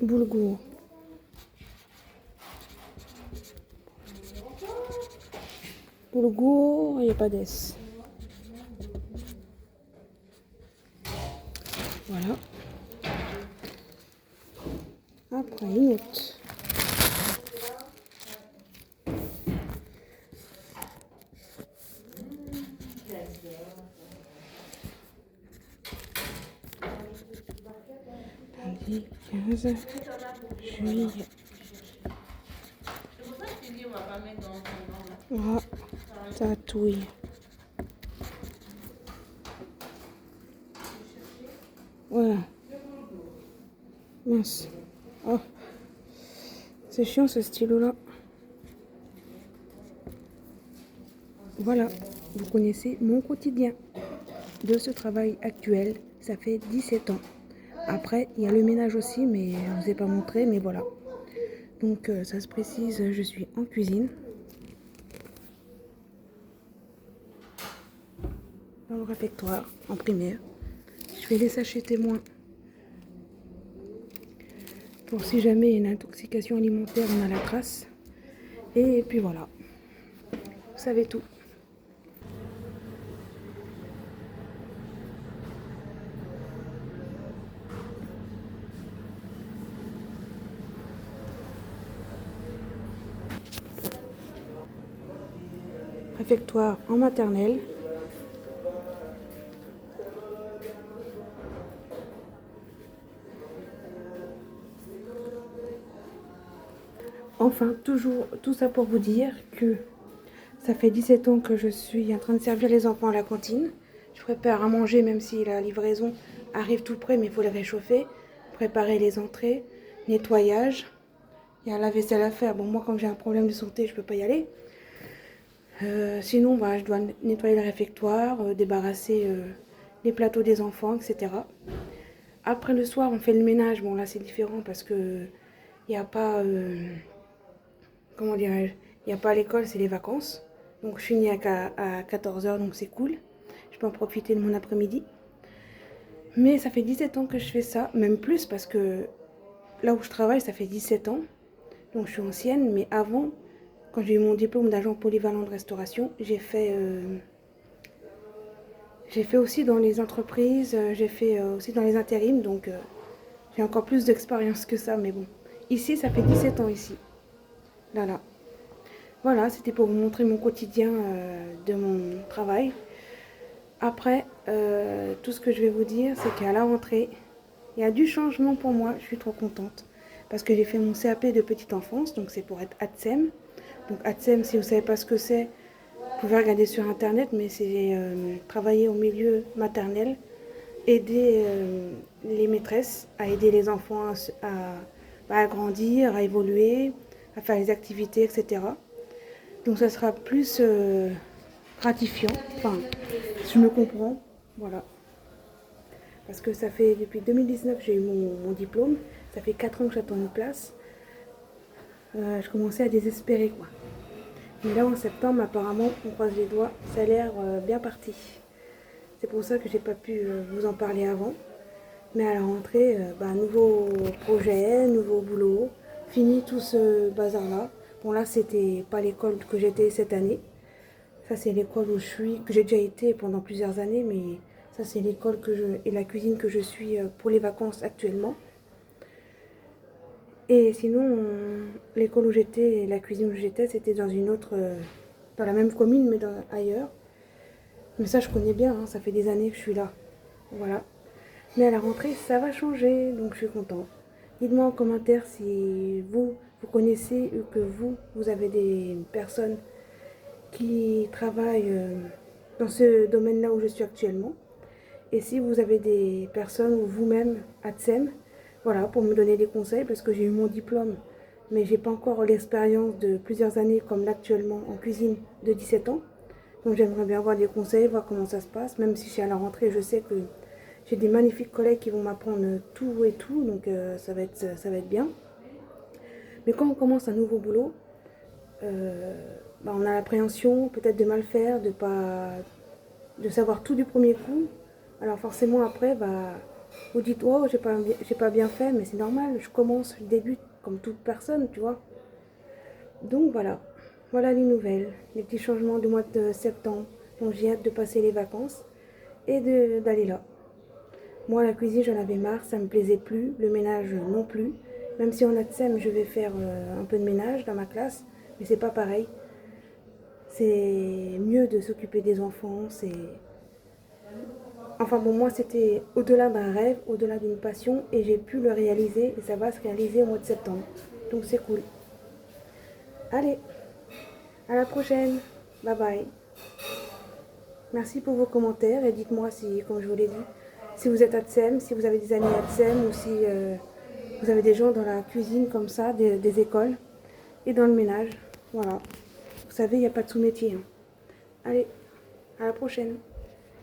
Boulgour. Boulgour, il n'y a pas d'S. Voilà. Après, une autre. Lundi 15 juillet. Ah, tatouille. Voilà. Mince. Oh. C'est chiant ce stylo-là. Voilà. Vous connaissez mon quotidien de ce travail actuel. Ça fait 17 ans. Après, il y a le ménage aussi, mais je ne vous ai pas montré, mais voilà. Donc, ça se précise, je suis en cuisine. Dans le réfectoire, en primaire. Je fais les sachets témoins. Pour si jamais il y a une intoxication alimentaire, on a la trace. Et puis voilà. Vous savez tout. Réfectoire en maternelle. Enfin, toujours tout ça pour vous dire que ça fait 17 ans que je suis en train de servir les enfants à la cantine. Je prépare à manger même si la livraison arrive tout près, mais il faut la réchauffer. Préparer les entrées, nettoyage. Il y a la vaisselle à faire. Bon, moi, comme j'ai un problème de santé, je ne peux pas y aller. Sinon, je dois nettoyer le réfectoire, débarrasser les plateaux des enfants, etc. Après, le soir, on fait le ménage. Bon, là, c'est différent parce que il n'y a pas... comment dirais-je, il n'y a pas l'école, c'est les vacances. Donc je finis à 14h, donc c'est cool. Je peux en profiter de mon après-midi. Mais ça fait 17 ans que je fais ça, même plus parce que là où je travaille, ça fait 17 ans. Donc je suis ancienne, mais avant, quand j'ai eu mon diplôme d'agent polyvalent de restauration, j'ai fait aussi dans les entreprises, j'ai fait aussi dans les intérims, donc j'ai encore plus d'expérience que ça, mais bon. Ici, ça fait 17 ans ici. Là, là. Voilà, c'était pour vous montrer mon quotidien de mon travail. Après, tout ce que je vais vous dire, c'est qu'à la rentrée, il y a du changement pour moi. Je suis trop contente. Parce que j'ai fait mon CAP de petite enfance, donc c'est pour être ATSEM. Donc ATSEM, si vous ne savez pas ce que c'est, vous pouvez regarder sur Internet, mais c'est travailler au milieu maternel, aider les maîtresses à aider les enfants à grandir, à évoluer, à faire les activités, etc. Donc ça sera plus gratifiant. Enfin, je me comprends. Voilà. Parce que ça fait depuis 2019 que j'ai eu mon diplôme. Ça fait 4 ans que j'attends une place. Je commençais à désespérer, quoi. Mais là, en septembre, apparemment, on croise les doigts, ça a l'air bien parti. C'est pour ça que j'ai pas pu vous en parler avant. Mais à la rentrée, nouveau projet, nouveau boulot, fini tout ce bazar-là. Bon, là, c'était pas l'école que j'étais cette année. Ça, c'est l'école où je suis, que j'ai déjà été pendant plusieurs années, mais ça, c'est l'école et la cuisine que je suis pour les vacances actuellement. Et sinon, l'école où j'étais et la cuisine où j'étais, c'était dans une autre, dans la même commune, mais ailleurs. Mais ça, je connais bien, hein, ça fait des années que je suis là. Voilà. Mais à la rentrée, ça va changer, donc je suis contente. Dites-moi en commentaire si vous connaissez ou que vous avez des personnes qui travaillent dans ce domaine-là où je suis actuellement. Et si vous avez des personnes ou vous-même ATSEM, voilà, pour me donner des conseils, parce que j'ai eu mon diplôme, mais j'ai pas encore l'expérience de plusieurs années comme là actuellement en cuisine de 17 ans. Donc j'aimerais bien avoir des conseils, voir comment ça se passe, même si je suis à la rentrée, je sais que j'ai des magnifiques collègues qui vont m'apprendre tout et tout, donc ça va être bien. Mais quand on commence un nouveau boulot, on a l'appréhension peut-être de mal faire, de savoir tout du premier coup. Alors forcément après, Vous dites, oh, j'ai pas bien fait, mais c'est normal, je commence, je débute comme toute personne, tu vois. Donc voilà, voilà les nouvelles, les petits changements du mois de septembre. Donc j'ai hâte de passer les vacances et d'aller là. Moi, la cuisine, j'en avais marre, ça me plaisait plus, le ménage non plus. Même si on a de SEM, je vais faire un peu de ménage dans ma classe, mais c'est pas pareil. C'est mieux de s'occuper des enfants, c'est... Enfin bon, moi c'était au-delà d'un rêve, au-delà d'une passion, et j'ai pu le réaliser, et ça va se réaliser au mois de septembre. Donc c'est cool. Allez, à la prochaine. Bye bye. Merci pour vos commentaires, et dites-moi si, comme je vous l'ai dit, si vous êtes ATSEM, si vous avez des amis ATSEM, ou si vous avez des gens dans la cuisine comme ça, des écoles, et dans le ménage. Voilà. Vous savez, il n'y a pas de sous-métier. Hein. Allez, à la prochaine.